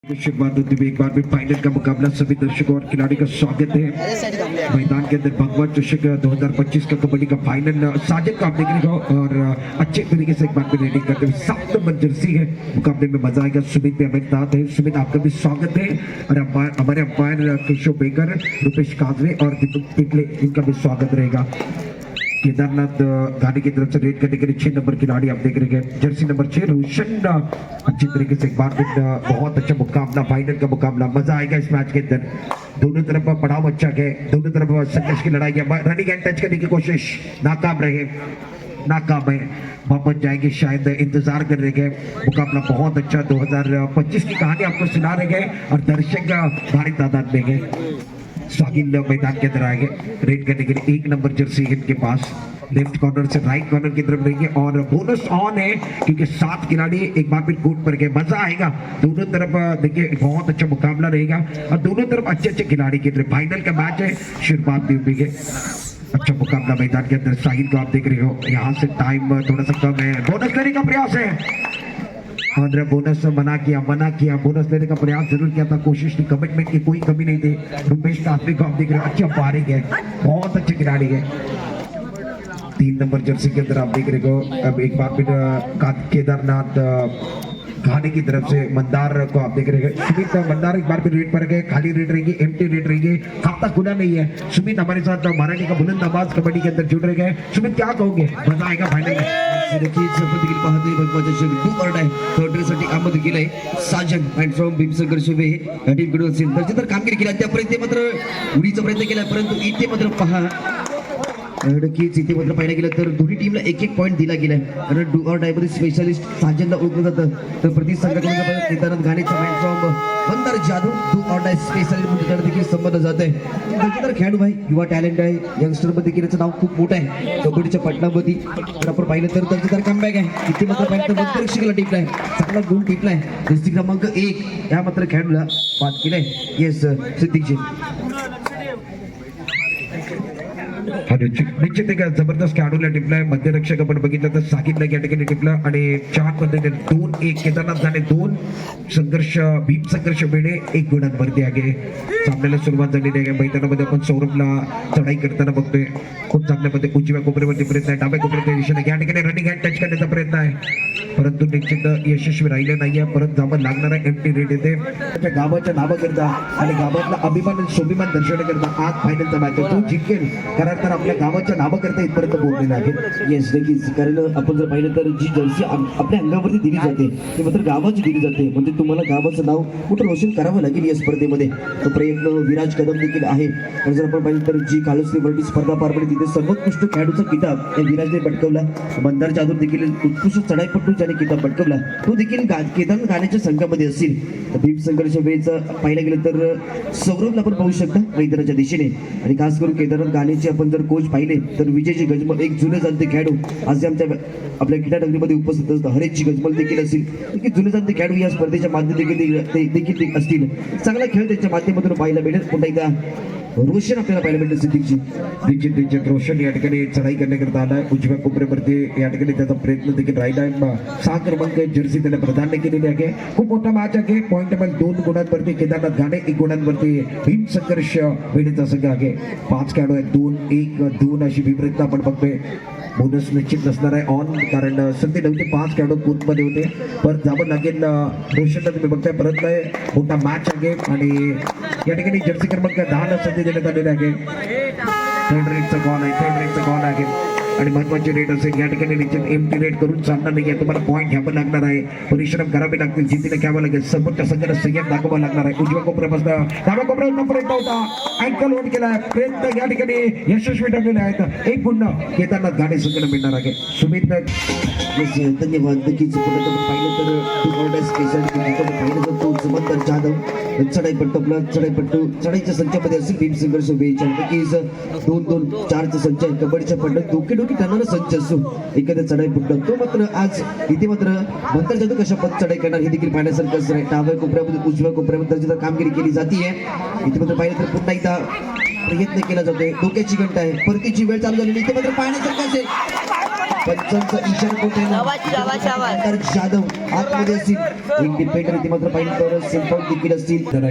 शुरुआत होती हुई एक बार भी फाइनल का मुकाबला सभी दर्शकों और खिलाड़ी का स्वागत है मैदान के अंदर भगवान चषक 2025 का कबड्डी का फाइनल साजिद को आप देखने को और अच्छे तरीके से एक बार भी रेडिंग करते हुए 7 नंबर जर्सी है मुकाबले में मजा आएगा। सुमित भी हमारे साथ है। सुमित आपका भी स्वागत है और हमारे अंपायर केशव बेकर, रुपेश काजरे और दीपक पिटले इनका भी स्वागत रहेगा। केदारनाथ गाने की तरफ से रेड करने के लिए 6 नंबर खिलाड़ी आप देख रहे हैं, जर्सी नंबर 6 रोशन अच्छी तरीके से एक बार बहुत अच्छा मुकाबला, फाइनल का मुकाबला, मजा आएगा इस मैच के अंदर। दोनों तरफ पड़ाव अच्छा है, दोनों तरफ संघर्ष की लड़ाई है। रनिंग एंड टच करने की कोशिश नाकाम रहे, नाकाम है, वापस जाएंगे शायद, इंतजार कर रहे हैं। मुकाबला बहुत अच्छा 2025 की कहानी आपको सुना रहे हैं और दर्शक भारी तादाद में है। सागिल मैदान के अंदर आएंगे रेड करने के लिए 1 नंबर जर्सी इनके पास, लेफ्ट कॉर्नर से राइट कॉर्नर की तरफ रहेंगे और बोनस ऑन है क्योंकि 7 खिलाड़ी एक बार फिर कोर्ट पर गए। मजा आएगा दोनों तरफ, देखिए बहुत अच्छा मुकाबला रहेगा और दोनों तरफ अच्छे अच्छे खिलाड़ी के फाइनल का मैच है। शुरुआत भी हुई है, अच्छा मुकाबला मैदान के अंदर। साहिल को आप देख रहे हो, यहाँ से टाइम थोड़ा सा कम है, बोनस लेने का प्रयास है और बोनस मना किया, बोनस लेने का प्रयास जरूर किया था, कोशिश की, कमिटमेंट की कोई कमी नहीं थी। रुपेश काजरे को आप देख रहे हो, अच्छा पारिंग है, बहुत अच्छे खिलाड़ी है। 3 नंबर जर्सी के अंदर आप देख रहे हो, अब एक बार फिर केदारनाथ घाने की तरफ से मंदार को आप देख रहे हैं। सुमित मंदार एक बार भी रेड पर गए, खाली रेड रहेंगे, एम्प्टी रेड रहेंगे, खाता खुला नहीं है। सुमित हमारे साथ मराठी का बुलंद आवाज कबड्डी के अंदर जुड़ रहे हैं। सुमित क्या कहोगे, मजा आएगा फाइनल में? कामगिरी केली त्यापर्यंत मात्र उडीचा प्रयत्न केला, परंतु इथे मात्र पहा नक्कीच इथे मात्र पाहायला गेलं तर दोन्ही टीमला 1-1 पॉईंट दिला गेलाय आणि डू ऑर डाय मध्ये स्पेशलिस्ट साजनला ओळखलं जातं, तर प्रति संघाकडून केदारनाथ गाणेचा माइंड फ्रॉम बंदर Jadhav do or die specialist मध्ये त्याला देखील संबंध जात आहे। दर्शक खेळाडू भाई, युवा टॅलेंट आहे, यंगस्टर मध्ये देखील याचं नाव खूप मोठं आहे कबड्डीच्या पटनामध्ये। तर आपण पाहिलं तर दर्शक कमबॅक आहे, इथे मात्र पाहिलं तर मध्यरक्षकाला टिपलाय, चांगला गुण टिपलाय, जर्सी क्रमांक 1 या मात्र खेळाडूला बाद केलाय। येस सिद्दीकजी, निश्चित एक जबरदस्त खेळाडूला टिपलाय, मध्यरक्षक आपण बघितलं तर साकिबला या ठिकाणी टिपला आणि 4 पद्धतीने 2-1 केदारनाथ झाले, 2 संघर्ष भीम संघर्ष वेळे 1 गुणांवरती आहे। सामन्याला सुरुवात झालेली आहे। मैदानामध्ये आपण सौरभला चढाई करताना बघतोय, खूप चांगल्या पद्धतीने उजव्या कोपऱ्यावरती प्रयत्न आहे, डाव्या कोपऱ्याच्या दिशेने या ठिकाणी रनिंग हँड टच करण्याचा प्रयत्न आहे, परंतु निश्चित यशस्वी राहिले नाहीये। परत जावं लागणार आहे, एम्प्टी रेड येते त्याच्या गावाच्या नावाकरता आणि गावातला अभिमान आणि स्वाभिमान दर्शवण्याकरता आज फायनलचा मॅच तो जिंकेल, कारण तर आपल्या गावाच्या नावाकरता इथपर्यंत पोहोचलेला आहे। येस नक्कीच, कारण आपण जर पाहिलं तर जी जर्सी आपल्या अंगावरती दिली जाते ती मात्र गावाची दिली जाते, म्हणजे तुम्हाला गावाचं नाव कुठं रोशन करावं लागेल या स्पर्धेमध्ये, तो प्रयत्न विराज कदम देखील आहे। आणि जर आपण पाहिलं तर जी कालश्री वर्ल्ड स्पर्धा पार पडली तिथे सर्वोत्कृष्ट खेळाडूचा किताब विराजने पटकावला, मंदार जाधव देखील उत्कृष्ट चढाईपटू ज्याने किताब पटकावला तो देखील केदारनाथ गाण्याच्या संघामध्ये असेल। तर भीम संघर्ष वेळेचं पाहायला गेलं तर सौरभला आपण पाहू शकता मैदानाच्या दिशेने, आणि खास करून केदारनाथ गाण्याचे आपण जर कोच पाहिले तर विजयजी गजमल एक जुने जाणते खेळाडू आज आमच्या आपल्या क्रीडा नगरीमध्ये उपस्थित असतात, हरेशजी गजमल देखील असतील, की जुने जाणते खेळाडू या स्पर्धेच्या माध्यमातून देखील असतील। चांगला खेळ त्यांच्या माध्यमातून पाहायला मिळेल। पुन्हा एकदा रोशन आपल्याला पाहायला भेटेल, सिद्दीकजी निश्चित रोशन या ठिकाणी चढाई करण्याकरता आलाय, उजव्या कोपऱ्यावरती या ठिकाणी त्याचा प्रयत्न देखील राहिला आहे। 6 क्रमांक जर्सी त्याने प्राधान्य केलेली आहे, खूप मोठा मॅच आहे। पॉईंट टेबल 2 गुणांवरती केदारनाथ गाणे, 1 गुणांवरती भीम संघर्ष वेळेचा संघ आहे। 5 खेळाडू आहेत, 2-1-2 अशी विपरीतता आपण बघतोय। बोनस निश्चित नसणार आहे ऑन, कारण सध्या 9 ते 5 खेळाडू कोर्टमध्ये होते, परत जावं लागेल। रोशनला तुम्ही बघताय परत मोठा मॅच आहे आणि या ठिकाणी जर्सी क्रमांक 10 ला संधी देण्यात आलेली आहे। थर्ड रेडचा कॉल आहे आणि महत्वाची रेड असेल या ठिकाणी निश्चित एम्प्टी रेड करून चालणार नाही आहे, तुम्हाला पॉईंट घ्यावं लागणार आहे, परिश्रम करावे लागतील, जिद्दीने घ्यावं लागेल, समोरच्या संघाला संयम दाखवावा लागणार आहे। उजव्या कोपऱ्यापासून डाव्या कोपऱ्यावर प्रयत्न होता, अँकल होल्ड केला, प्रयत्न या ठिकाणी यशस्वी ठरलेले आहेत। 1 गुण केदारनाथ गाणे संघाला मिळणार आहे। सुमित धन्यवाद। नक्कीच पाहिलं तर स्पेशल पाहिलं तर तो मंदार जाधव चढाईच्या संचामध्ये असेल भीम संघर्ष वेळेच्या, नक्कीच 2-2-4चा संच आहे कबड्डीच्या पडण्यात डोके ठरणारा संच असतो एखाद्या चढाईपट्ट, तो मात्र आज इथे मात्र मंदार जाधव कशा पद चढाई करणार हे देखील पाहण्यासारखं असं आहे। डाव्या कोपऱ्यामध्ये उजव्या कोपऱ्यामध्ये जर कामगिरी केली जाते इथे मात्र पाहिलं तर पुन्हा एकदा प्रयत्न केला जातोय, डोक्याची घंटा आहे, परतीची वेळ चालू झालेली, इथे मात्र पाहण्यासारखं असेल पंचांचा इशारा कोण आहे जाधव आतमध्ये असतील एक डिफेंडर इथे मात्र पाहिजे तर सिंपल देखील असतील तर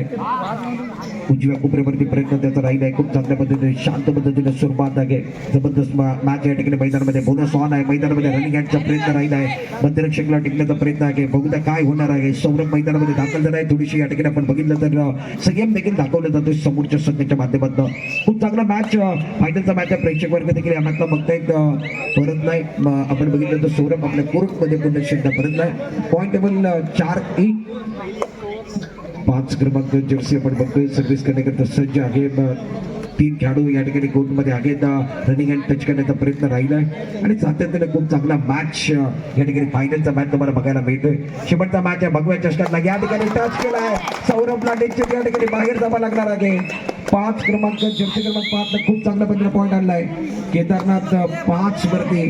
उजव्या कोपऱ्यावरती प्रयत्न त्याचा राहिला आहे खूप चांगल्या पद्धतीने शांत पद्धतीने सुरुवात आहे जबरदस्त मॅच या ठिकाणी मैदानामध्ये बोनस ऑन आहे मैदानामध्ये रनिंग हँडचा प्रयत्न राहिला आहे मध्यरक्षकला टिकण्याचा प्रयत्न आहे बघूया काय होणार आहे सौरभ मैदानामध्ये दाखल झाला आहे थोडीशी या ठिकाणी आपण बघितलं तर संयम देखील दाखवलं जातो समोरच्या संघाच्या माध्यमातून खूप चांगला मॅच फायनलचा मॅच आहे प्रेक्षक वर्ग देखील या मॅचला बघतायत परत नाही आपण बघितलं तर सौरभ आपल्या कोर्टमध्ये पुन्हा शेंडा परत नाही पॉईंट टेबल 4-1 5 क्रमांक जर्सी आपण बघतोय सर्व्हिस करण्याकरता सज्ज आहे 3 खेळाडू या ठिकाणी कोर्टमध्ये आहेत रनिंग अँड टच करण्याचा प्रयत्न राहिला आहे आणि सातत्याने खूप चांगला मॅच या ठिकाणी फायनलचा मॅच तुम्हाला बघायला मिळतोय शेवटचा मॅच आहे भगव्या चष्टातला या ठिकाणी टच केला आहे सौरभला डेच्चर या ठिकाणी बाहेर जावं लागणार आहे 5 क्रमांक जर्सी क्रमांक 5 ला खूप चांगल्या पद्धतीने पॉईंट आणलाय केदारनाथ 5 वरती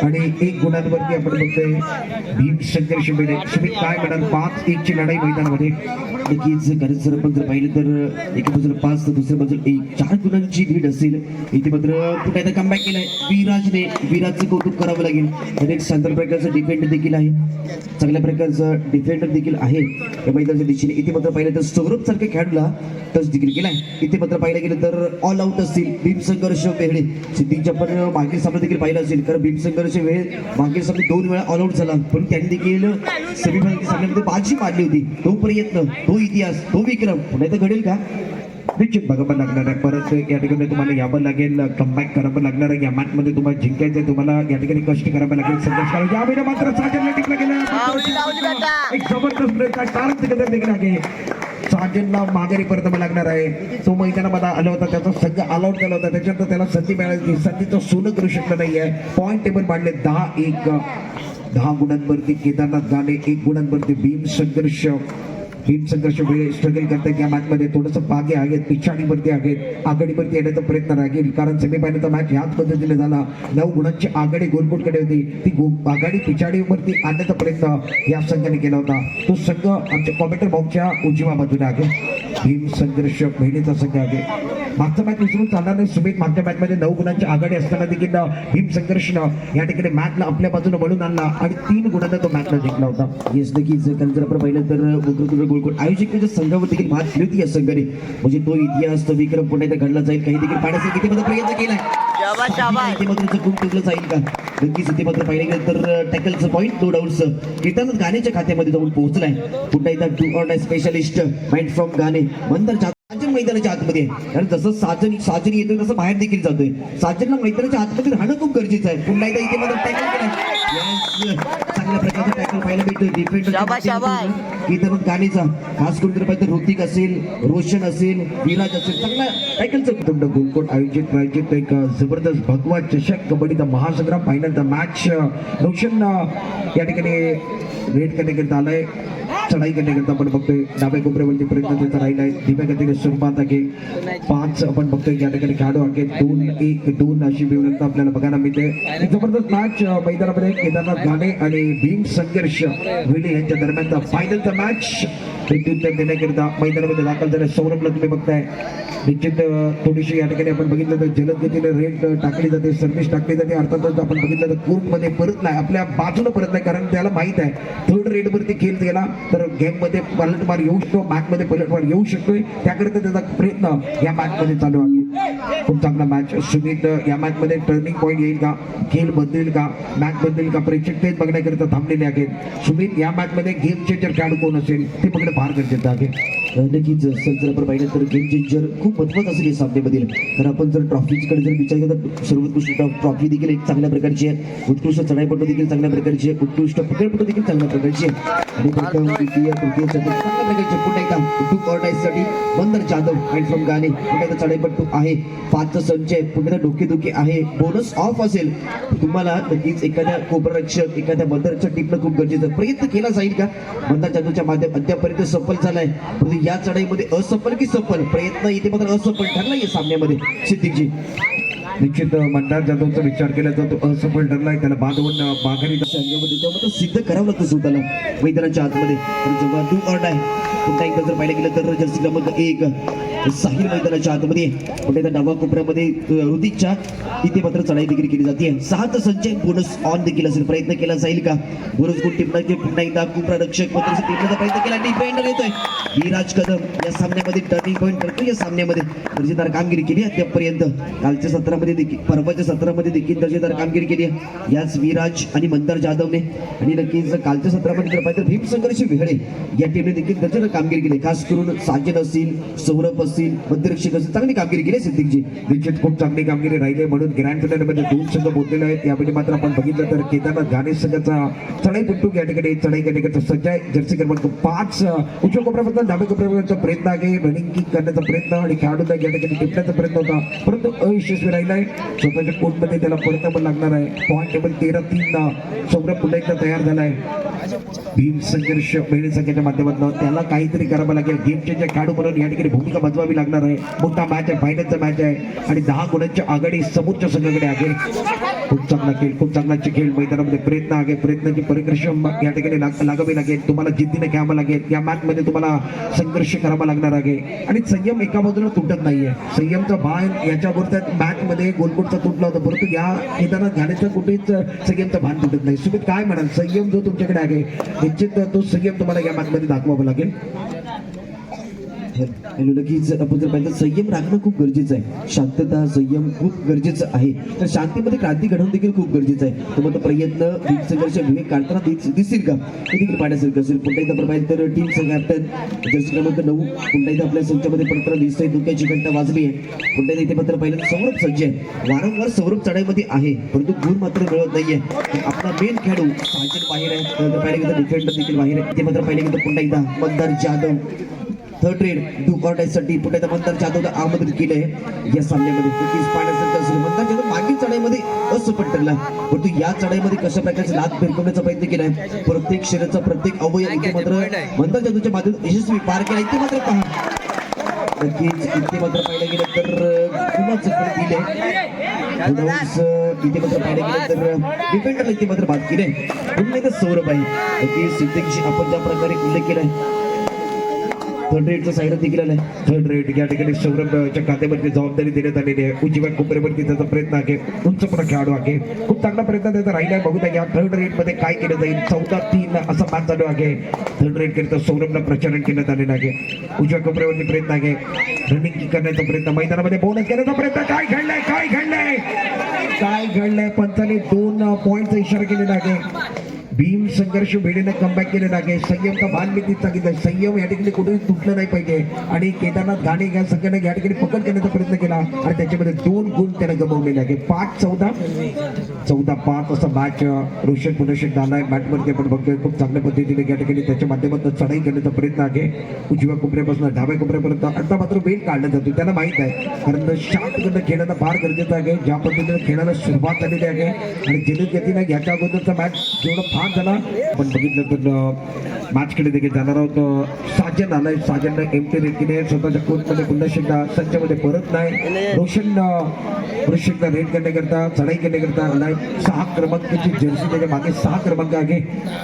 आणि 1 गुणांवरती आपण बघतोय भीम संघर्ष मिळेल सुमित काय म्हणाल 5-1 ची लढाई मैदानामध्ये नक्कीच कारण जर आपण जर पाहिलं तर एका बाजूला 5 तर दुसऱ्या बाजूला 4 गुणांची लीड असेल इथे मात्र पुन्हा एकदा कमबॅक केलाय विराजचं कौतुक करावं लागेल आणि एक शांत प्रकारचं डिफेंडर देखील आहे चांगल्या प्रकारचं डिफेंडर देखील आहे या मैदानाच्या दिशेने इथे मात्र पाहिलं तर सौरभ सारख्या खेळाडूला टच देखील केलाय इथे मात्र पाहिलं गेलं तर ऑल आउट असतील भीम संघर्ष वेळे सिद्दीकच्या पण मागील सामना देखील पाहिला असेल कारण भीम संघर्ष वेळ मागील सामने 2 वेळा ऑल आउट झाला पण त्यांनी देखील सेमीफायनल सामन्यामध्ये बाजी मारली होती तो प्रयत्न तो इतिहास तो विक्रम पुन्हा तर घडेल का निश्चित बघावं लागणार आहे परत या ठिकाणी तुम्हाला यावं लागेल कमबॅक करावं लागणार आहे या मॅच मध्ये तुम्हाला जिंकायचं तुम्हाला या ठिकाणी कष्ट करावं लागेल संघर्ष करावं यावेळी मात्र साजनला टिकला गेला एक जबरदस्त प्रयत्न टाळत तिकडे देखील आहे साजनला माघारी परतावं लागणार आहे तो मैदानामध्ये आला होता त्याचा संघ ऑलआउट झाला होता त्याच्यानंतर त्याला संधी मिळाली संधीचं सोनं करू शकलं नाहीये पॉईंट टेबल मांडले 10 गुणांवरती केदारनाथ गाणे 1 गुणांवरती भीम संघर्ष वेळ स्ट्रगल करतात या मॅच मध्ये थोडंसं मागे आहेत पिछाडीवरती आहेत आघाडीवरती येण्याचा प्रयत्न राहील कारण सेमीफायनलचा मॅच याच पद्धतीने झाला 9 गुणांची आघाडी गोलकोटकडे होती ती आघाडी पिछाडीवरती आणण्याचा प्रयत्न या संघाने केला होता तो संघ आमच्या कॉमेंटर बॉक्सच्या उजव्या बाजूने आहे भीम संघर्ष बहिणीचा संघ आहे मागचा मॅच विसरून चालणार नाही सुमित मागच्या मॅच मध्ये 9 गुणांची आघाडी असताना देखील भीम संघर्षनं या ठिकाणी मॅचला आपल्या बाजूने वळून आणला आणि 3 गुणांना तो मॅचला जिंकला होता येस नक्कीच कारण जर आपण पाहिलं तर वक्रतुंड गोलकोट आयोजकांच्या संघावर देखील मात केली होती या संघाने म्हणजे तो इतिहास तो विक्रम पुन्हा एकदा घडला जाईल काही देखील पाहण्याचा किती मध्ये प्रयत्न केलाय इथे मात्र चुकून टिकलं जाईल का नक्कीच इथे मात्र पाहिलं गेलं तर टॅकलचं पॉईंट नो डाऊटचं केदारनाथ गाण्याच्या खात्यामध्ये जाऊन पोहोचलाय पुन्हा एकदा 2 ऑन स्पेशलिस्ट माइंड फ्रॉम गाणे नंतर साजन मैदानाच्या आतमध्ये आहे कारण जसं साजन येतोय तसं बाहेर देखील जातोय साजनला मैदानाच्या आतमध्ये राहणं खूप गरजेचं आहे पुन्हा एकदा इथे मात्र टॅकल केलाय चांगल्या प्रकारचा टॅकल पाहायला मिळतोय डिफेंडर केदारनाथ गाणेचा खास करून जर पाहिजे ऋतिक असेल रोशन असेल विराज असेल चांगला टॅकलचं गोलकोट आयोजित एक जबरदस्त भगवा चषक कबड्डीचा महासंग्राम फायनलचा मॅच रोशन या ठिकाणी रेड करण्याकरता आलाय चढाई करण्याकरता आपण बघतोय डाव्या कोपऱ्यावरती प्रयत्न त्याचा राहिला आहे धीम्या गतीने सुरुवात आहे 5 आपण बघतोय या ठिकाणी खेळाडू आहेत 2-1-2 अशी विविधता आपल्याला बघायला मिळते जबरदस्त मॅच मैदानामध्ये केदारनाथ गाणे आणि भीम संघर्ष विले यांच्या दरम्यानचा फायनलचा मॅच प्रत्युत्तर देण्याकरिता मैदानामध्ये दाखल झाले सौरभला तुम्ही बघताय निश्चित थोडीशी या ठिकाणी आपण बघितलं तर जलद गतीने रेड टाकली जाते सर्व्हिस टाकली जाते अर्थातच आपण बघितलं तर कोर्टमध्ये परत नाही आपल्या बाजूला परत नाही कारण त्याला माहित आहे थर्ड रेडवरती खेळ गेला तर गेममध्ये पलटवार येऊ शकतो मॅचमध्ये पलटवार येऊ शकतोय त्याकरिता त्याचा प्रयत्न या मॅचमध्ये चालू आहे खूप चांगला मॅच सुमित या मॅचमध्ये टर्निंग पॉईंट येईल का खेळ बदलेल का मॅच बदलेल का प्रेक्षक तेच बघण्याकरिता थांबलेले आहेत सुमित या मॅचमध्ये गेम चेंजर खेळाडू कोण असेल ते बघणं फार गरजेचं आहे नक्कीच सर जर आपण पाहिलं तर गेम चेंजर खूप महत्वाचं असेल या सामन्यामधील तर आपण जर ट्रॉफीकडे जर विचार केला तर सर्वोत्कृष्ट ट्रॉफी देखील एक चांगल्या प्रकारची आहे उत्कृष्ट चढाईपटू देखील चांगल्या प्रकारची आहे उत्कृष्ट पकडपटू देखील चांगल्या प्रकारची आहे आणि प्रथम द्वितीय तृतीय चतुर्थ चांगल्या प्रकारचे पुन्हा एकदा टू ऑर्डाईजसाठी बंदर जाधव अँड फ्रॉम गाणे पुन्हा एकदा चढाईपटू आहे 5चा संच आहे पुन्हा एकदा डोकेदुखी आहे बोनस ऑफ असेल तुम्हाला नक्कीच एखाद्या कोपररक्षक एखाद्या बंदरच्या टीमनं खूप गरजेचं प्रयत्न केला जाईल का बंदर जाधवच्या माध्यम अद्यापर्यंत सफल झालाय परंतु या चढाईमध्ये असफल की सफल प्रयत्न इथे मात्र असफल ठरला या सामन्यामध्ये सिद्दीकजी निश्चित मंदार जाधवचा विचार केला तर तो असफल ठरलाय त्याला बांधवून माघारी त्यामध्ये सिद्ध करावं लागतं स्वतःला मैदानाच्या आतमध्ये जेव्हा 2 ऑर्ड आहे पुन्हा एकदा जर पाहिलं गेलं तर जर्सी क्रमांक 1 साहिल मैदानाच्या आतमध्ये पुढे त्या डावा कोपऱ्यामध्ये ऋतिकच्या इथे मात्र चढाई देखील केली जाते. 6 संचय बोनस ऑन देखील असेल. प्रयत्न केला जाईल का? बोनस गुण टिपण्याचे पुन्हा एकदा कोपरा रक्षक मात्र टिपण्याचा प्रयत्न केला. डिफेंडर येतोय विराज कदम या सामन्यामध्ये टर्निंग पॉईंट करतो. या सामन्यामध्ये दर्जेदार कामगिरी केली अद्यापर्यंत. कालच्या सत्रामध्ये देखील परवाच्या सत्रामध्ये देखील दर्जेदार कामगिरी केली आहे याच विराज आणि मंदार जाधवने. आणि नक्कीच कालच्या सत्रामध्ये जर पाहिजे तर भीमसंघर्ष वेहळे या टीमने देखील दर्जेदार कामगिरी केली. खास करून साजन असतील, सौरभ असतील, मध्यरक्षक असतील, चांगली कामगिरी केली सिद्दीकजी. निश्चित खूप चांगली कामगिरी राहिली म्हणून ग्रँड फिनालेमध्ये 2 संघ बोललेले आहेत. यावेळी मात्र आपण बघितलं तर केदारनाथ घाणे संघाचा चढाईपट्टू या ठिकाणी चढाई करण्याचा सज्ज आहे. जर्सी क्रमांक 5 उजव्या कोपऱ्यापासून डाव्या कोपऱ्यापर्यंत प्रयत्न आहे. रनिंग किक करण्याचा प्रयत्न आणि खेळाडूंना या ठिकाणी टिपण्याचा प्रयत्न होता परंतु अयशस्वी राहिला आहे. स्वतःच्या कोर्टमध्ये त्याला परतावं लागणार आहे. पॉईंट टेबल 13-3 सौरभ पुन्हा एकदा तयार झाला आहे. भीम संघर्ष महिला संघाच्या माध्यमातून त्याला काहीतरी करावं लागेल. गेम चेंजर खेळाडू म्हणून या ठिकाणी भूमिका बजवावी लागणार आहे. मोठा मॅच आहे, फायनलचा मॅच आहे आणि 10 गुणांच्या आघाडी समोरच्या संघाकडे आहे. खूप चांगला खेळ, खूप चांगला खेळ मैदानामध्ये प्रयत्न आहे. प्रयत्नाची परिश्रम या ठिकाणी लागावी लागेल. तुम्हाला जिद्दीने खेळावं लागेल. या मॅच मध्ये तुम्हाला संघर्ष करावा लागणार आहे आणि संयम एका बाजूला तुटत नाहीये. संयमचा भान याच्यावर त्या मॅच मध्ये गोलकोटचा तुटला होता परंतु या केदारनाथ घाण्याचा कुठेच संयमचा भान तुटत नाही. सुमित काय म्हणाल? संयम जो तुमच्याकडे आहे निश्चित तो संयम तुम्हाला या मॅच मध्ये दाखवावा लागेल. नक्कीच आपण जर पाहिलं संयम राखणं खूप गरजेचं आहे. शांतता, संयम खूप गरजेचं आहे. तर शांतीमध्ये क्रांती घडवणं देखील खूप गरजेचं आहे. तर मग प्रयत्न भीमसंघर्ष विवेक काढताना दिसतील का हे देखील पाहण्यासारखं असेल. पुन्हा एकदा पाहिजे तर टीमचा कॅप्टन जर्सी क्रमांक 9 पुन्हा एकदा आपल्या संचामध्ये परत दिसतोय. धोक्याची घंटा वाजली आहे. पुन्हा एकदा इथे मात्र पाहिलं सौरभ सज्ज आहे. वारंवार सौरभ चढाईमध्ये आहे परंतु गुण मात्र मिळत नाहीये. आपला मेन खेळाडू साजन बाहेर आहे. तर पाहिलं की डिफेंडर देखील बाहेर आहे. इथे मात्र पाहिलं की पुन्हा एकदा Mandar Jadhav third raid do कॉर्डायसाठी पुढे मंदार जाधवला आमंत्रित केलंय या सामन्यामध्ये. पाहण्यासारखं असेल मंदार जाधव मागील चढाईमध्ये असफल ठरला परंतु या चढाईमध्ये कशा प्रकारचे लाभ फिरकवण्याचा प्रयत्न केलाय. प्रत्येक शरीराचा प्रत्येक अवयव इथे मात्र मंदार जाधवच्या माध्यमातून यशस्वी पार केला. इथे मात्र पहा नक्कीच इथे मात्र पाहिलं गेलं तर कुणाचं पण दिलंय. इथे मात्र पाहिलं गेलं तर डिफेंडरला इथे मात्र बाद केलंय. पुन्हा एकदा सौरभ आहे. नक्कीच सिद्दीकजी आपण ज्या प्रकारे उल्लेख केलाय थर्ड रेडचा साईड देखील आलाय. थर्ड रेड या ठिकाणी सौरभच्या खात्यावरती जबाबदारी देण्यात आलेली आहे. उजव्या कोपऱ्यावरती त्याचा प्रयत्न आहे. उंचपणा खेळाडू आहे. खूप चांगला प्रयत्न त्याचा राहिला आहे. बघूया या थर्ड रेड मध्ये काय केलं जाईल. 14-3 असा मॅच चालू आहे. थर्ड रेड करिता सौरभला प्रचारण करण्यात आलेलं आहे. उजव्या कोपऱ्यावरती प्रयत्न आहे. रनिंग करण्याचा प्रयत्न, मैदानामध्ये बोनस करण्याचा प्रयत्न. काय घडलंय, काय घडलंय, काय घडलंय? पंचाने 2 पॉईंटचा इशारा केलेला आहे. भीम संघर्ष वेळेने कमबॅक केलेला आहे. संयमचा भान मी तीच सांगितलं. संयम या ठिकाणी कुठेही तुटलं नाही पाहिजे आणि केदारनाथ घाणे या संघाने या ठिकाणी पकड करण्याचा प्रयत्न केला आणि त्याच्यामध्ये 2 गुण त्याने गमावलेले आहे. 14-5 असा मॅच रोशन पुनशेक झालाय. मॅचमध्ये आपण बघतोय खूप चांगल्या पद्धतीने या ठिकाणी त्याच्या माध्यमातून चढाई करण्याचा प्रयत्न आहे. उजव्या कोपऱ्यापासून डाव्या कोपऱ्यापर्यंत आता मात्र वेळ काढला जातो. त्याला माहित आहे कारण शांतपणे खेळणं फार गरजेचं आहे. ज्या पद्धतीने खेळायला सुरुवात झालेली आहे आणि जलद गतीने याच्या अगोदरचा मॅच जेवढा फार झाला आपण बघितलं तर मॅचकडे देखील जाणार आहोत. साजन आलाय. साजन एमटी रेडकीने स्वतःच्या कोर्टमध्ये पुन्हा शेकदा संचामध्ये परत नाही. रोशन पुरुषेकदा रेड करण्याकरता चढाई करण्याकरता आलाय. 6 क्रमांकाची जर्सी त्याच्या मागे 6 क्रमांक आहे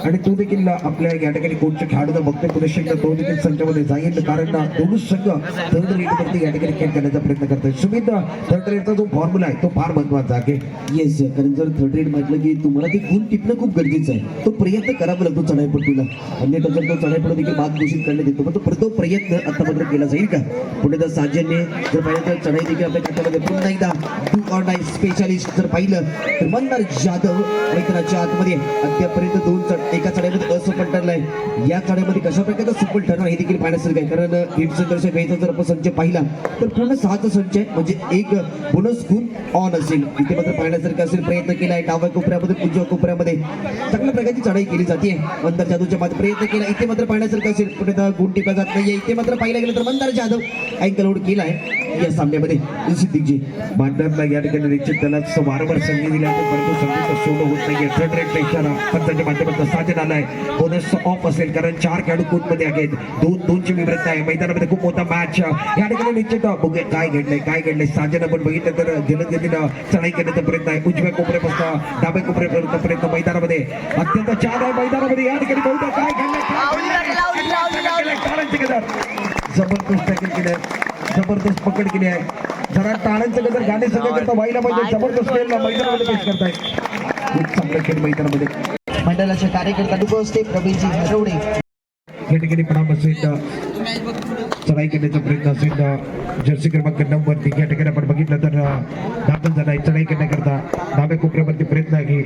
आणि तो देखील आपल्या या ठिकाणी कोणच्या खेळाडूला बघतोय. पुरुषेकदा तो देखील संचामध्ये जाईल कारण दोन्ही संघ थर्ड रेडवरती या ठिकाणी खेळ करण्याचा प्रयत्न करतोय. सुमित थर्ड रेडचा जो फॉर्म्युला आहे तो फार महत्वाचा आहे. येस कारण जर थर्ड रेड म्हटलं की तुम्हाला ते गुण टिपणं खूप गरजेचं आहे. तो प्रयत्न करावा लागतो चढाईपट्टूला. अन्यथा जर तो चढाईपट्टू देखील बाद घोषित करण्यात येतो पण तो प्रयत्न आता मात्र केला जाईल का? पुढे तर साजनने जर पाहिलं तर चढाई देखील आपल्या खात्यामध्ये पुन्हा एकदा डू ऑर डाय स्पेशालिस्ट जर पाहिलं तर मंदार जाधव मैदानाच्या आतमध्ये अद्यापर्यंत एका चढाईमध्ये असफल ठरलाय. या चढाईमध्ये कशा प्रकारे सफल ठरणार हे देखील पाहण्यासारखं आहे कारण भीमसंघर्ष वेळेचा जर आपण संच पाहिला तर पूर्ण 6चा संच आहे म्हणजे 1 बोनस गुण ऑन असेल. इथे मात्र पाहण्यासारखं असेल. प्रयत्न केलाय डाव्या कोपऱ्यामध्ये उजव्या कोपऱ्यामध्ये चांगल्या प्रकारची चढाई केली जाते. मंदार जाधवच्या मध्ये प्रयत्न केला. इथे मात्र पाहण्यासारखं असेल पुढे गुण टिपला जात नाहीये. इथे मात्र पाहिलं गेलं तर मंदार जाधव अँकल आउट केलाय या सामन्यामध्ये. सिद्दीकजी मंदारला या ठिकाणी निश्चित त्याला वारंवार संधी दिली आहे परंतु संधीचं सोडं होत नाहीये. थर्ड रेडचा इशारा पंचाच्या माध्यमातून साजन आलाय. बोनस ऑफ असेल कारण 4 खेळाडू कोर्टमध्ये आहेत. 2-2ची विभ्रता आहे. मैदानामध्ये खूप मोठा मॅच या ठिकाणी निश्चित बघूया काय घडलंय. साजन आपण बघितलं तर जलद गतीनं चढाई करण्याचा प्रयत्न आहे. उजव्या कोपऱ्यापासून डाव्या कोपऱ्यापर्यंत प्रयत्न मैदानामध्ये अत्यंत छान आहे. मैदानामध्ये या ठिकाणी बहुधा काय घडलंय जबरदस्त टॅकल केली आहे, जबरदस्त पकड केली आहे. जरा टाळ्यांचं गजर गाणे संघ करता व्हायला पाहिजे. जबरदस्त खेळ मैदानामध्ये पेश करताय. खूप चांगला खेळ मैदानामध्ये. मंडळाचे कार्यकर्ता डुबोस्ते प्रवीणजी हरवडे या ठिकाणी पडाम असेल चढाई करण्याचा प्रयत्न असेल जर्सी क्रमांक 9 वरती. या ठिकाणी आपण बघितलं तर दाखल झाला आहे चढाई करण्याकरता डाव्या कोपऱ्यावरती प्रयत्न आहे.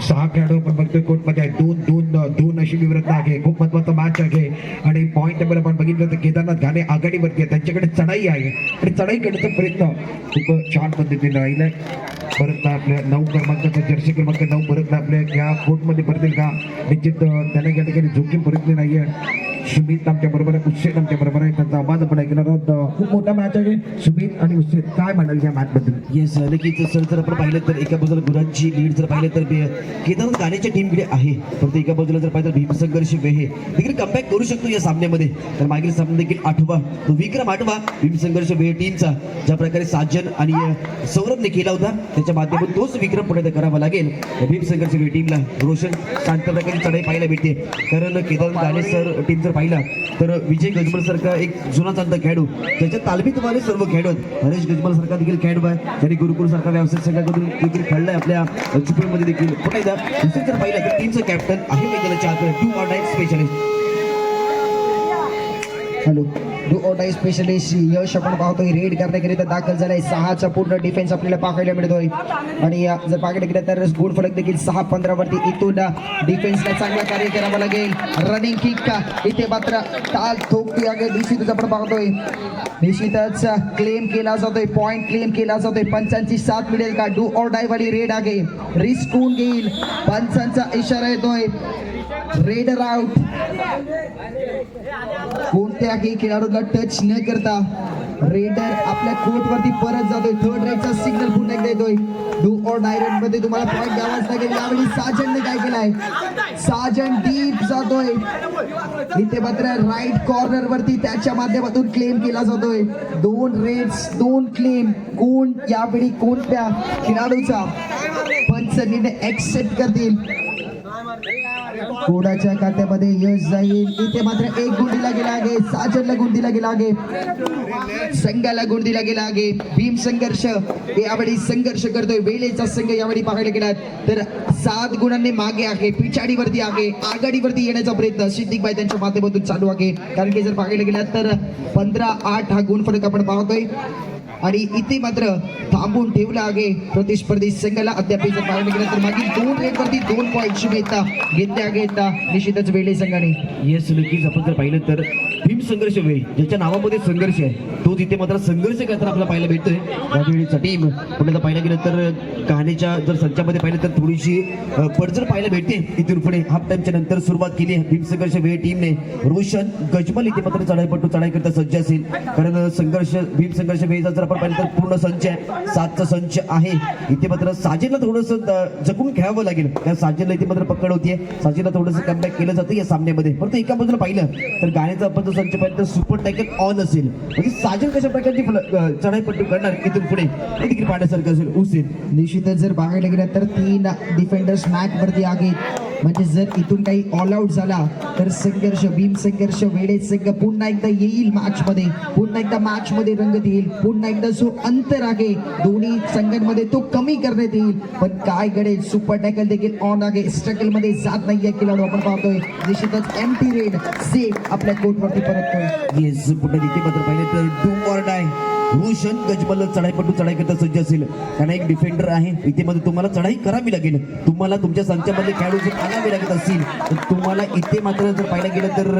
6 खेळाडू आपण बघतोय कोर्टमध्ये आहे. 2-2 अशी विवृत्त आहे. खूप महत्वाचा मॅच आहे आणि पॉईंट टेबल आपण बघितलं तर केदारनाथ घाणे आघाडीवरती आहे. त्यांच्याकडे चढाई आहे आणि चढाई करण्याचा प्रयत्न खूप छान पद्धतीने राहिलाय. परत आपल्या 9 क्रमांकाचा जर्सी क्रमांक 9 परत आपल्या या कोर्टमध्ये परतील का निश्चित त्याने या ठिकाणी जोखीम परतली नाहीये. सुमित आमच्या बरोबर आहे, हुसेन आमच्या बरोबर आहे. त्यांचा आवाज आपण ऐकणार आहोत. खूप मोठा मॅच आहे सुमित आणि हुसेन. काय म्हणाल या मॅच बद्दल? येस नक्कीच सर. जर आपण पाहिलं तर एका बाजूला गुरांची लीड जर पाहिलं तर केदारनाथ गाण्याच्या टीमकडे आहे. फक्त एका बाजूला जर पाहिलं तर भीमसंघर्ष वेहे देखील कमबॅक करू शकतो या सामन्यामध्ये. तर मागील सामना देखील 8वा तो विक्रम 8वा भीमसंघर्ष वेहे टीमचा ज्या प्रकारे साजन आणि सौरभने केला होता त्याच्या माध्यमातून तोच विक्रम पुढे करावा लागेल. भीमसंघर्ष वेहे टीमला रोशन शांत प्रकारे चढाई पाहायला भेटते. कारण केदारनाथ गाणे सर टीम जर पाहिला तर विजय गजमल सारखा एक जुना चांगला खेळाडू त्याच्या तालमीत वाले सर्व खेळाडू आहेत. हरेश गजमल सारखा देखील खेळाडू आहे. त्यांनी गुरुकुल सारखा व्यावसायिक संघाकडून देखील खेळलाय आपल्या चिपळूणमध्ये देखील. पुन्हा एकदा दुसरं जर पाहिलं तर टीमचं कॅप्टन आहे मैदानाच्या आत 2 or die specialist. Hello 2 or die specialist यश आपण पाहतोय रेड करण्याकरिता दाखल झालाय. 6चा पूर्ण डिफेन्स आपल्याला पाहायला मिळतोय आणि जर पाहायला गेलं तर गुड फलक देखील 6-15 वरती. इथून डिफेन्सला चांगला कार्य करावं लागेल. रनिंग किक का इथे मात्र ताल ठोकतोय आगे निश्चितच आपण पाहतोय. निश्चितच क्लेम केला जातोय, पॉइंट क्लेम केला जातोय. पंचांची साथ मिळेल का? 2 ऑर डाय वाली रेड आगे रिस्क होऊन घेईल. पंचांचा इशारा येतोय रेडर आउट. कोणत्याही खेळाडूला टच न करता रेडर आपल्या कोर्टवरती परत जातोय. थर्ड राईटचा सिग्नल पुन्हा एकदा येतोय. 2 ऑर डाय रेड मध्ये तुम्हाला पॉइंट द्यावाच लागेल. यावेळी साजनने काय केलाय? साजन डीप जातोय. इथे मात्र राईट कॉर्नर वरती त्याच्या माध्यमातून क्लेम केला जातोय. 2 रेड्स 2 क्लेम. कोण यावेळी कोणत्या खेळाडूचा पंच निर्णय एक्सेप्ट करतील? कोणाच्या खात्यामध्ये यश जाईल? इथे मात्र 1 गुण दिला गेला आहे. साजनला गुण दिला गेला आहे. संघाला गुण दिला गेला आहे. भीम संघर्ष यावेळी संघर्ष करतोय. वेळेचा संघ यावेळी पाहायला गेला तर 7 गुणांनी मागे आहे. पिछाडीवरती आहे. आघाडीवरती येण्याचा प्रयत्न सिद्धिकबाई त्यांच्या माध्यमातून चालू आहे. कारण की जर पाहायला गेला तर 15-8 हा गुण फरक आपण पाहतोय आणि इथे मात्र थांबून ठेवला आहे प्रतिस्पर्धी संघाला. अद्याप जर पाहायला गेलं तर मागील 2 रेडवरती 2 पॉईंटची मिळता घेतल्या निश्चितच वेळे संघाने. येस नक्कीच. आपण जर पाहिलं तर भीम संघर्ष वेळ ज्याच्या नावामध्ये संघर्ष आहे तो तिथे मात्र संघर्ष करताना आपल्याला पाहायला भेटतोय. यावेळीचा टीम पुढे पाहायला गेलं तर गाण्याच्या जर संचामध्ये पाहिलं तर थोडीशी पडझड पाहायला भेटते. इथून पुढे हाफ टाइमच्या नंतर सुरुवात केली आहे भीम संघर्ष वेळ टीमने. रोशन गजमल इथे मात्र चढाईपट्टू चढाई करता सज्ज असेल. कारण संघर्ष भीम संघर्ष वेळचा जर आपण पाहिलं तर पूर्ण संच आहे. 7चा संच आहे. इथे मात्र साजिदला थोडंसं जपून खेळावं लागेल. त्या साजिदला इथे मात्र पकड होतीये. साजिदला थोडंसं कमबॅक केलं जातं या सामन्यामध्ये. फक्त एका बाजूला पाहिलं तर गाण्याचा आपण संच पाहिलं तर सुपर टॅकल ऑन असेल. म्हणजे साजन कशा प्रकारची चढाईपट्टू करणार इथून पुढे हे देखील पाहण्यासारखं असेल. हुसेन निश्चितच जर पाहायला गेलं तर 3 डिफेंडर्स मॅच वरती आहेत. म्हणजे जर इथून काही ऑल आउट झाला तर संघर्ष भीम संघर्ष वेळे संघ पुन्हा एकदा येईल मॅच मध्ये. पुन्हा एकदा मॅच मध्ये रंगत येईल. पुन्हा एकदा जो अंतर आहे दोन्ही संघांमध्ये तो कमी करण्यात येईल. पण काय घडेल? सुपर टॅकल देखील ऑन आहे. स्ट्रगल मध्ये जात नाहीये खेळाडू आपण पाहतोय. निश्चितच एम्प्टी रेड सेफ आपल्या कोर्ट वरती परततोय. येस पुन्हा इथे मात्र पाहिलं तर 2 ऑर डाय रोशन गजमल चढाईपट्टू चढाई करता सज्ज असेल. कारण एक डिफेंडर आहे. इथे मध्ये तुम्हाला चढाई करावी लागेल. तुम्हाला तुमच्या संचामध्ये खेळाडू जर आणावे लागत असतील तर तुम्हाला इथे मात्र जर पाहायला गेलं तर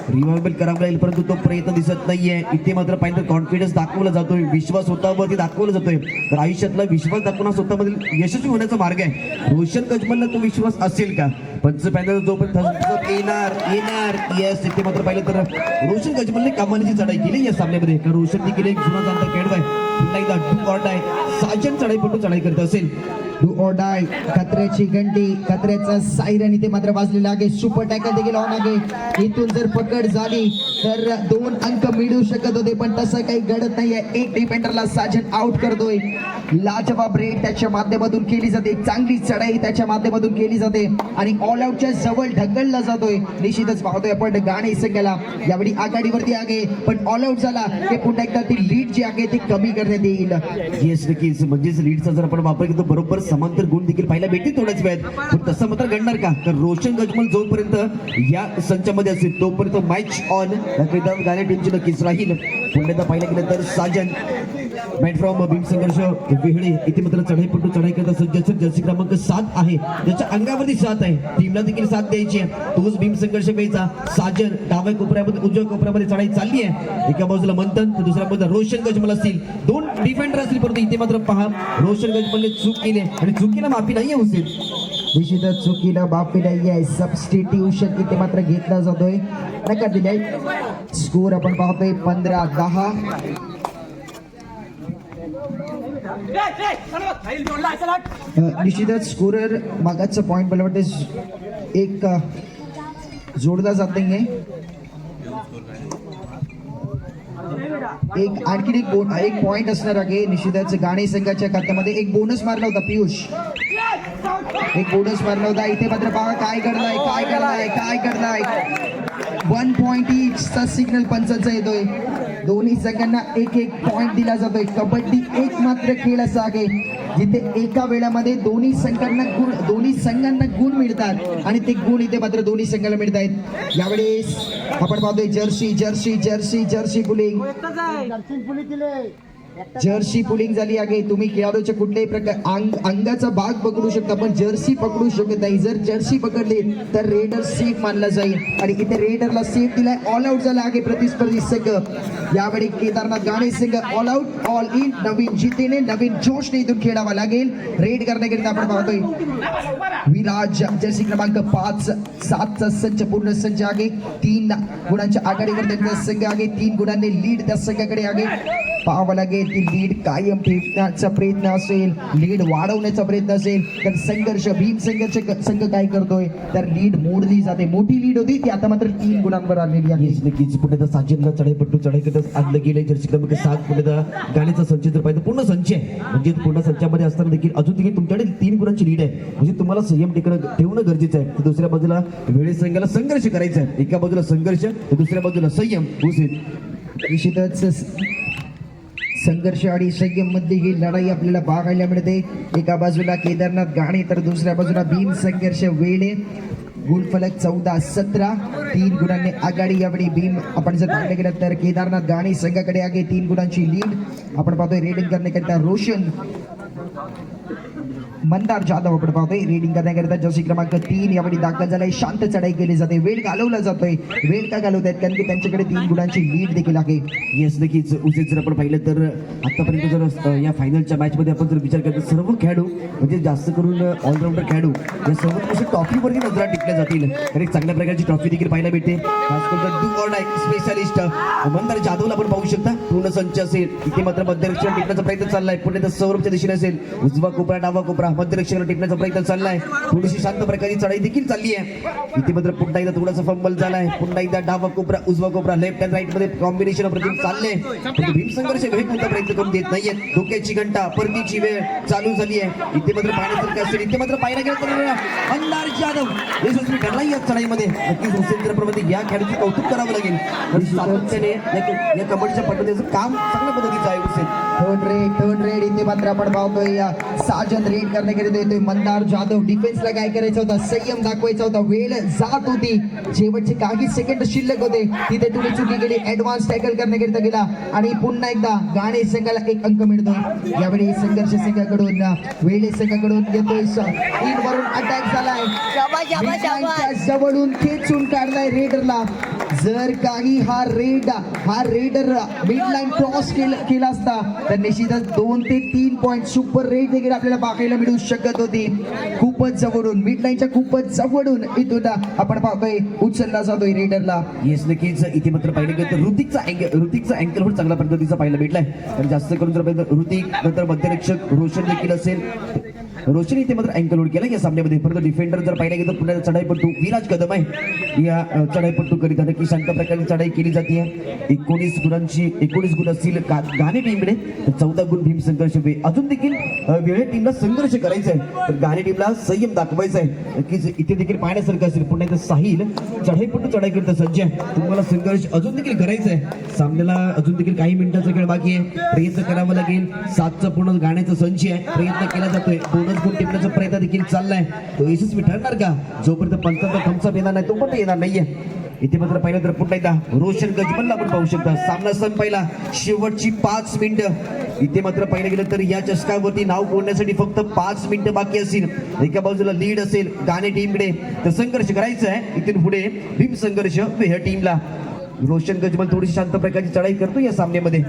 रिव्हॉल्व्हर करावं लागेल. परंतु तो प्रयत्न दिसत नाहीये. इथे मात्र पाहिलं तर कॉन्फिडन्स दाखवला जातोय. विश्वास स्वतःवरती दाखवला जातोय. तर आयुष्यातला विश्वास दाखवणं स्वतःमधील यशस्वी होण्याचा मार्ग आहे. रोशन गजमलला तो विश्वास असेल का? पंच पॅनल जोपर्यंत येणार येस. इथे मात्र पाहिलं तर रोशन गजमलने कमालीची चढाई केली या सामन्यामध्ये. कारण रोशनने केली एक जुना जाणता खेळ आहे. पुन्हा एकदा 2 ऑर डाय साजन चढाईपट्टू चढाई करत असेल. 2 ऑर डाय कत्र्याची घंटी कत्र्याचा सायरन इथे मात्र वाजलेला आहे. सुपर टॅकल देखील ऑन आहे. इथून जर पकड झाली तर 2 अंक मिळू शकत होते पण तसं काही घडत नाहीये. 1 डिफेंडरला साजन आउट करतोय. लाजवाब रेड त्याच्या माध्यमातून केली जाते. चांगली चढाई त्याच्या माध्यमातून केली जाते आणि ऑल ऑल आउटच्या जवळ ढकलला जातोय. निश्चितच पाहतोय आपण गाणे संघाला यावेळी आघाडीवरती आहे, पण ऑल आउट झाला की पुन्हा एकदा ती लीड जी आहे ती कमी करण्यात येईल. येस नक्कीच, म्हणजेच लीडचा जर आपण वापर केला तर बरोबर समांतर गुण देखील पाहायला भेटतील थोड्याच वेळात. पण तसं मात्र घडणार का? तर रोशन गजमल जोपर्यंत या संचामध्ये असेल तोपर्यंत मॅच ऑन गाणे टीमची नक्कीच राहील. पुन्हा एकदा पाहिलं गेलं तर साजन मॅट फ्रॉम भीम संघर्ष वेहळे इथे मात्र चढाईपटू चढाई करत असत. ज्याचं जर्सी क्रमांक 7 आहे, ज्याच्या अंगावरती 7 आहे, टीमला देखील साथ द्यायची आहे. तोच भीम संघर्ष वेळचा साजन डाव्या कोपऱ्यामध्ये उजव्या कोपऱ्यामध्ये चढाई चालली आहे. एका बाजूला मंथन तर दुसऱ्या बाजूला रोशन गजमल असतील. दोन डिफेंडर असतील, परंतु इथे मात्र पहा रोशन गजमलने चूक केली आणि चुकीला माफी नाही आहे हुसेन. निश्चितच चुकीला बापी नाही आहे. सबस्टिट्यूशन इथे मात्र घेतला जातोय, नकार दिलाय. स्कोर आपण पाहतोय 15-10. निश्चितच स्कोरर मागाचा पॉइंट मला वाटतं एक जोडला जात नाहीये. एक आणखी एक पॉइंट असणार आहे. निश्चितच गाणे संघाच्या खात्यामध्ये एक बोनस मारला होता पियुष, एक बोनस मारला होता. इथे मात्र पहा काय घडलाय, काय घडलाय, काय घडलाय. 1 पॉइंट ईचचा सिग्नल पंचांचा येतोय. दोन्ही संघांना एक एक पॉइंट दिला जातोय. कबड्डी एक मात्र खेळ असा आहे जिथे एका वेळामध्ये दोन्ही संघांना गुण मिळतात आणि ते गुण इथे मात्र दोन्ही संघाला मिळत आहेत. यावेळेस आपण पाहतोय Jersey Jersey Jersey Jersey pulling, Jersey pulling झाली आहे. तुम्ही खेळाडूच्या कुठल्याही प्रकार अंगाचा भाग पकडू शकता पण जर्सी पकडू शकत नाही. जर जर्सी पकडली तर रेडर सेफ मानला जाईल आणि इथे रेडरला सेफ दिलाय. ऑल आउट झाला आहे प्रतिस्पर्धी संघ. यावेळी केदारनाथ गाणे संघ ऑल आउट, ऑल इन. नवीन जिद्दीने नवीन जोशने इथून खेळावा लागेल. रेड करण्याकरिता आपण पाहतोय विराज जर्सी क्रमांक 5-7चा संच पूर्ण संच आहे. 3 गुणांच्या आघाडीवर त्यांचा संघ आहे. 3 गुणांनी लीड त्या संघाकडे आहे. पाहावं लागेल ती लीड कायम ठेवण्याचा प्रयत्न असेल, लीड वाढवण्याचा प्रयत्न असेल तर संघर्ष भीम संघर्ष संघ काय करतोय तर लीड मोडली जाते. मोठी लीड होती ती आता मात्र 3 गुणांवर आलेली आहे. नक्कीच पुढे साजनला चढाईपट्टू चढाई करत आणलं गेले. जर्सी क्रमांक 7 पुढे गाण्याचा संच जर पाहिजे पूर्ण संच आहे, म्हणजे पूर्ण संचामध्ये असताना देखील अजून देखील तुमच्याकडे 3 गुणांची लीड आहे. म्हणजे तुम्हाला संयम ठेवणं गरजेचं आहे. दुसऱ्या बाजूला वेळे संघाला संघर्ष करायचा आहे. एका बाजूला संघर्ष तर दुसऱ्या बाजूला संयम. हुसेन निश्चितच संघर्ष आणि संयम मधली ही लढाई आपल्याला पाहायला मिळते. एका बाजूला केदारनाथ गाणे तर दुसऱ्या बाजूला भीम संघर्ष वेळे. गुणफलक 14-17, 3 गुणांनी आघाडी. यावेळी भीम आपण जर पाहिलं गेलं तर केदारनाथ गाणे संघाकडे आहे 3 गुणांची लीड. आपण पाहतोय रेडिंग करण्याकरिता रोशन मंदार जाधव आपण पाहतोय रेडिंग करण्याकरिता जर्सी क्रमांक 3 यावेळी दाखल झालाय. शांत चढाई केली जाते, वेळ घालवला जातोय. वेळ का घालवत आहेत कारण की त्यांच्याकडे 3 गुणांची लीड देखील आहे. येस नक्कीच. उचित जर आपण पाहिलं तर आतापर्यंत जर या फायनलच्या मॅच मध्ये आपण जर विचार करतो सर्व खेळाडू म्हणजे जास्त करून ऑलराऊंडर खेळाडू या सर्व ट्रॉफीवरती नजरा टिकल्या जातील. तर एक चांगल्या प्रकारची ट्रॉफी देखील पाहायला भेटते. खास करून do or die specialist Mandar जाधवला आपण पाहू शकता. पूर्ण संच असेल. इथे मात्र मध्यरक्षण टिकण्याचा प्रयत्न चाललाय. पुढे तर सौरभच्या दिशेने असेल. उजवा कोपरा डावा कोपरा मध्यरक्षणाला टिकण्याचा प्रयत्न चाललाय. थोडीशी शांत प्रकारची चढाई देखील चालली आहे. इथे मात्र पुन्हा एकदा थोडासा फंबल झालाय. पुन्हा एकदा डावा कोपरा उजवा कोपरा लेफ्ट अँड राईट मध्ये कॉम्बिनेशन प्रति चालले. भीम संघर्ष वेळ कोणता प्रयत्न करून देत नाहीये. डोक्याची घंटा परतीची वेळ चालू झाली आहे. इथे मात्र पाहण्यासारखं असेल. इथे मात्र पाहायला गेलं तर मंदार जाधव यशस्वी ठरला या चढाईमध्ये. नक्कीच हुसेंद्रप्रमाणे या खेळाडूचे कौतुक करावं लागेल. सातत्याने या कबड्डीच्या पद्धतीचं काम चांगल्या पद्धतीचं आहे. हुसेन थर्ड रेड इथे मात्र आपण पाहतोय साजन रेड करण्याकरिता येतोय. मंदार जाधव डिफेन्सला काय करायचं होतं, संयम दाखवायचा होता. वेळ जात होती, शेवटचे काही सेकंड शिल्लक होते. तिथे तुम्ही चुकी केली. ऍडव्हान्स टॅकल करण्याकरिता गेला आणि पुन्हा एकदा गाणे संघाला 1 अंक मिळतोय. यावेळी संघर्ष संघाकडून वेळे संघाकडून येतोय. इन वरून अटॅक झालाय. जवळून खेचून काढलाय रेडरला. जर काही हा रेडर मिडलाईन क्रॉस केला असता तर निश्चितच 2 ते 3 पॉइंट सुपर रेड देखील आपल्याला पाहायला मिळू शकत होती. खूपच जवळून मिडलाईनच्या खूपच जवळून इथून आपण पाहतोय उचलला जातोय रेडरला. येस नक्कीच. इथे मात्र पाहिलं गेलं तर ऋतिकचा अँकल पण चांगल्या पद्धतीचा पाहायला भेटलाय. तर जास्त करून जर ऋतिक नंतर मध्यरक्षक रोशन देखील असेल रोशन इथे मात्र अँकल लोड केला या सामन्यामध्ये. परंतु डिफेंडर जर पाहिला गेलं तर पुन्हा चढाईपट्टू विराज कदम आहे या चढाईपट्टू करीत आहे की शांत प्रकारे चढाई केली जाते. 19 गुण असतील गाणे टीमकडे, 14 गुण भीमशंकर शिवे. अजून देखील वेळे टीमला संघर्ष करायचा आहे, तर गाणे टीमला संयम दाखवायचा आहे की इथे देखील पाहण्यासारखं असेल. पुन्हा इथं साहिल चढाईपट्टू चढाई करत सज्ज आहे. तुम्हाला संघर्ष अजून देखील करायचा आहे. सामन्याला अजून देखील काही मिनिटाचा खेळ बाकी आहे. प्रयत्न करावा लागेल. 7चा पूर्ण गाण्याचा संच आहे, प्रयत्न केला जातोय. बोनस गुण टिपण्याचा प्रयत्न देखील चाललाय. तो यशस्वी ठरणार का? जोपर्यंत पंचांचा थम्सअप येणार नाही तोपर्यंत येणार नाहीये. इथे मात्र पाहिलं तर पुन्हा एकदा रोशन गजमलला आपण पाहू शकता. सामना संपायला शेवटची 5 मिनिटं. इथे मात्र पाहिलं गेलं तर या चषकावरती नाव कोरण्यासाठी फक्त 5 मिनिटं बाकी असतील. एका बाजूला लीड असेल गाणे टीमकडे, तर संघर्ष करायचा आहे इथून पुढे भीम संघर्ष वेह टीमला. रोशन गजमल थोडीशी शांत प्रकारची चढाई करतो या सामन्यामध्ये.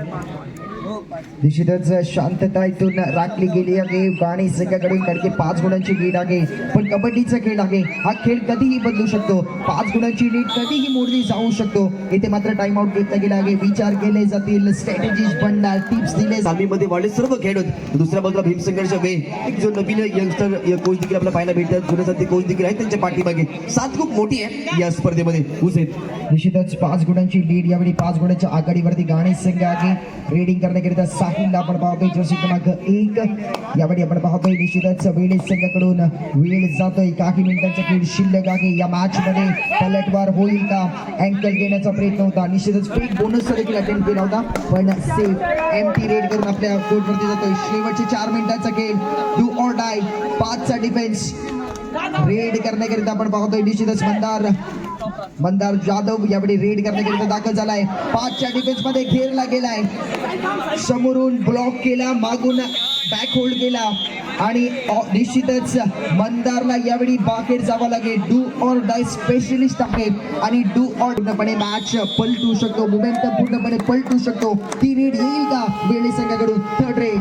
निश्चितच शांतता इथून राखली गेली आहे. गाणी संघाकडून कडके 5 गुणांची लीड आहे, पण कबड्डीचा खेळ आहे. हा खेळ कधीही बदलू शकतो. 5 गुणांची लीड कधीही मोडली जाऊ शकतो. इथे मात्र टाइम आउट घेतला गेला आहे. विचार केले जातील, स्ट्रॅटेजीज बनणार, टिप्स दिले. सामनीमध्ये वाढले सर्व खेळ होते. दुसऱ्या बाजूला भीम संघर्ष वे एक जो नवीन यंगस्टर कोच देखील आपल्याला पाहायला भेटतात. जुने साथी कोच देखील आहेत त्यांच्या पाठीमागे. साथ खूप मोठी आहे या स्पर्धेमध्ये. हुसेन निश्चितच 5 गुणांची लीड, यावेळी 5 गुणांच्या आघाडीवरती गाणे संघ आहे. रेडिंग करण्याकरिता साहिलला आपण पाहतोय जर्सी क्रमांक 1. यावेळी आपण पाहतोय निश्चितच वेळे संघाकडून वेळ जातोय. काही मिनिटांचा खेळ शिल्लक आहे. या मॅच मध्ये पलटवार होईल का? अँकल घेण्याचा प्रयत्न होता. निश्चितच फेक बोनस देखील अटेम्प्ट केला होता, पण सेफ एम्प्टी रेड करून आपल्या कोर्टवरती जातोय. शेवटचे 4 मिनिटांचा खेळ. Do or die. 5चा डिफेन्स रेड करण्याकरिता आपण पाहतोय निश्चितच मंदार जाधव यावेळी रेड करण्याकरिता दाखल झालाय. 5च्या डिफेन्स मध्ये घेरला गेलाय. समोरून ब्लॉक केला, मागून बॅक होल्ड केला आणि निश्चितच मंदारला यावेळी बाहेर जावं लागेल. डू ऑर डाय स्पेशलिस्ट आहे आणि डू ऑर पूर्णपणे मॅच पलटू शकतो. मोमेंटम पूर्णपणे पलटू शकतो. ती रेड येईल का वेळे संघाकडून? 3rd red.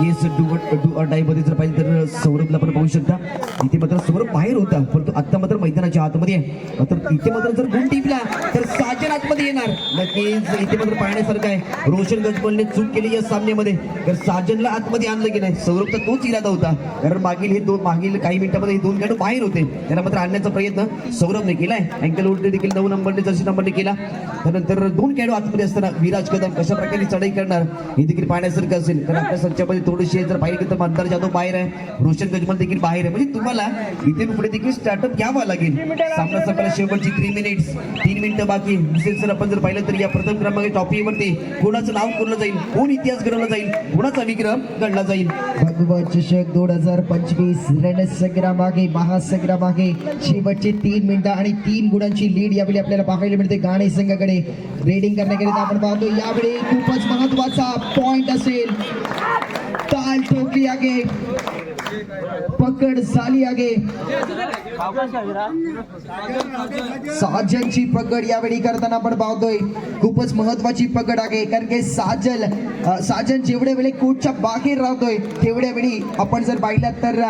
Yes do or डाय मध्ये जर पाहिजे तर सौरभला आपण पाहू शकता. इथे मात्र सौरभ बाहेर होता, परंतु आता मात्र मैदानाच्या आतमध्ये आहे. तर इथे मात्र जर गुण टिपला तर साजन आतमध्ये येणार. नक्कीच इथे मात्र पाहण्यासारखं आहे. रोशन गजमलने चूक केली या सामन्यामध्ये, तर साजनला आतमध्ये आणलं की नाही. सौरभचा तोच इरादा होता, कारण मागील काही मिनिटांमध्ये हे 2 खेळाडू बाहेर होते. त्याला मात्र आणण्याचा प्रयत्न सौरभने केलाय. अँकल उलटे देखील 9 नंबरने जर्सी नंबरने केला. त्यानंतर 2 खेळाडू आतमध्ये असताना विराज कदम कशा प्रकारे चढाई करणार हे देखील पाहण्यासारखं असेल. कारण आपल्या संचामध्ये थोडेसे जर पाहिजे तर मंदार जाधव बाहेर आहे, रोशन गजमल देखील बाहेर आहे. म्हणजे तुम्हाला इथे पुढे देखील स्टार्टअप घ्यावा लागेल. सामना संपायला शेवटची 3 मिनिटं बाकी. विशेष जर आपण जर पाहिलं तर या प्रथम क्रमांक टॉपीवरती कोणाचं नाव कोरलं जाईल, कोण इतिहास घडवला जाईल, कोणाचा विक्रम घडला जाईल. भगवत चषक 2025 रणसंग्राम आहे, महासंग्राम आहे. शेवटचे 3 मिनिटं आणि 3 गुणांची लीड यावेळी आपल्याला पाहायला मिळते गाणे संघाकडे. रेडिंग करण्याकरिता आपण पाहतो यावेळी खूपच महत्वाचा पॉइंट असेल. ताल ठोकली आहे, पकड झाली आहे. साजनची पकड यावेळी करताना आपण पाहतोय खूपच महत्वाची पकड आहे. कारण की साजन जेवढ्या वेळी कोर्टच्या बाहेर राहतोय तेवढ्या वेळी आपण जर पाहिलं तर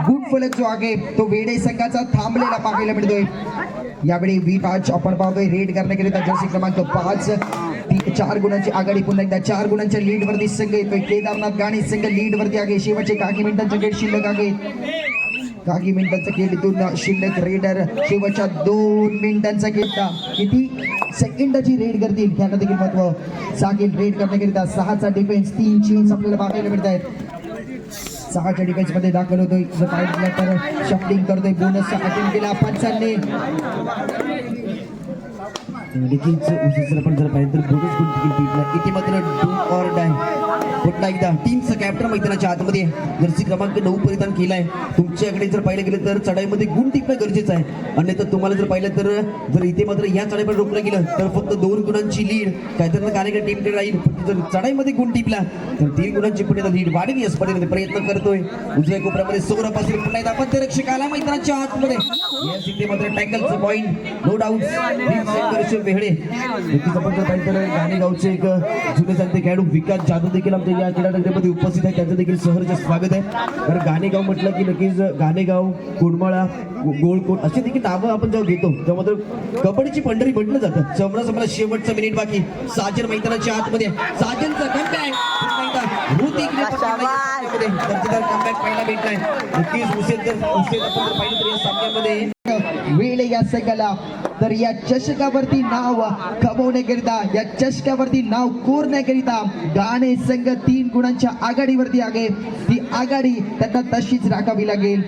गुड फलक जो आहे तो वेडे संघाचा थांबलेला पाहायला मिळतोय. यावेळी V5 आपण पाहतोय रेड करण्याकरिता जर्सी क्रमांक 5. 4 गुणांची आघाडी. पुन्हा एकदा 4 गुणांच्या लीड वरती संघ येतोय. केदारनाथ गाणी संघ लीड वरती आहे. शेवटचे काही मिनिटांचा खेळ शिल्लक आहे. काही मिनिटांचा खेळ इथून शिल्लक. रेडर शेवटच्या 2 मिनिटांचा खेळ किती सेकंदाची रेड करतील त्याला देखील महत्व. सागिल रेड करण्याकरिता 6चा डिफेन्स. 3 चेंज आपल्याला पाहायला मिळत आहेत. 6च्या डिफेन्स मध्ये दाखल होतोय. जर पाहिलं तर शफ्टिंग करतोय. बोनसचा अटेम्प्ट केला 5ने. आपण जर पाहिलं तर बोनस गुण देखील टिपला. इथे मात्र डू ऑर डाय. पुन्हा एकदा टीमचं कॅप्टन मैदानाच्या आतमध्ये जर्सी क्रमांक 9 परिधान केलाय. तुमच्याकडे जर पाहिलं गेलं तर चढाईमध्ये गुण टिपणं गरजेचं आहे. अन्यथा तुम्हाला जर पाहिलं तर जर इथे मात्र या चढाईवर रोखलं गेलं तर फक्त 2 गुणांची लीड काहीतरी कार्यक्रम टीमकडे राहील. जर चढाईमध्ये गुण टिपला तर 3 गुणांची पुढे लीड वाढेल. या स्पर्धेमध्ये प्रयत्न करतोय उजव्या कोपऱ्यामध्ये सौरभ असेल. पुन्हा एकदा मध्यरक्षक आला मैदानाच्या आतमध्ये. येस इथे मात्र टॅकलचं पॉईंट नो डाऊट संघर्ष वेहळे. नक्कीच आपण जर पाहिलं तर गाणेगावचे एक जुने सांगते खेळाडू विकास जाधव देखील आमच्या या क्रीडानगरीमध्ये उपस्थित आहे. त्यांचं देखील सहर्ष स्वागत आहे. कारण गाणेगाव म्हटलं की नक्कीच गाणेगाव, कोडमाळा, गोळकोट अशी देखील नावं आपण जेव्हा घेतो तेव्हा मात्र कबड्डीची पंढरी म्हटलं जातं. समोर शेवटचा मिनिट बाकी. साजन मैदानाच्या आतमध्ये. साजनचा गंड आहे. वरती इकडे दर्जेदार comeback पाहायला भेटलाय. नक्कीच हुसेन आपण जर पाहिलं तर या सामन्यामध्ये वेळ या संघाला. तर या चषकावरती नाव कमवण्याकरिता, या चषकावरती नाव कोरण्याकरिता गाणे संघ 3 गुणांच्या आघाडीवरती आहे. ती आघाडी त्यांना तशीच राखावी लागेल.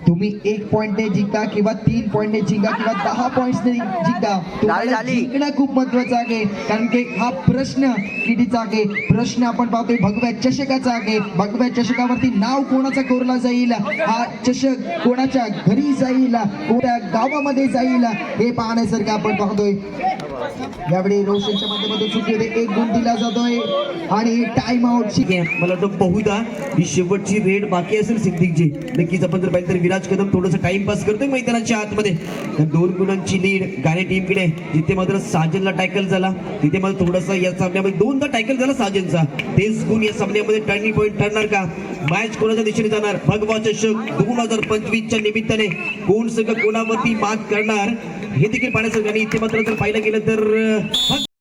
तुम्ही 1 पॉइंटने जिंका किंवा 3 पॉइंटने जिंका किंवा 10 पॉइंट्सने जिंका, तुम्हाला जिंकणं खूप महत्वाचं आहे. कारण की हा प्रश्न कितीचा आहे? प्रश्न आपण पाहतोय भगव्या चषकाचा आहे. भगव्या चषकावरती नाव कोणाचा कोरला जाईल, हा चषक कोणाच्या घरी जाईल, कोणत्या गावामध्ये जाईल, हे पाहण्यासारखं आपण पाहतोय. यावेळी रोशनच्या माध्यमातून चुकीने 1 गुण दिला जातोय आणि टाइम आउटची मला वाटतं बहुधा ही शेवटची रेड बाकी असेल सिद्दीकची. नक्कीच आपण जर पाहिलं तर विराज कदम थोडंसं टाइमपास करतोय मैदानाच्या आतमध्ये. 2 गुणांची लीड गाणे टीमकडे. जिथे मात्र साजनला टॅकल झाला तिथे मात्र थोडंसं या सामन्यामध्ये 2दा टॅकल झाला साजनचा. तेच गुण या सामन्यामध्ये टर्निंग पॉईंट ठरणार का? मॅच कोणाच्या दिशेने जाणार? भगवा चषक 2025च्या निमित्ताने कोण संघ कोणावरती मात करणार हे देखील पाहण्याचं. आणि इथे मात्र जर पाहिलं गेलं तर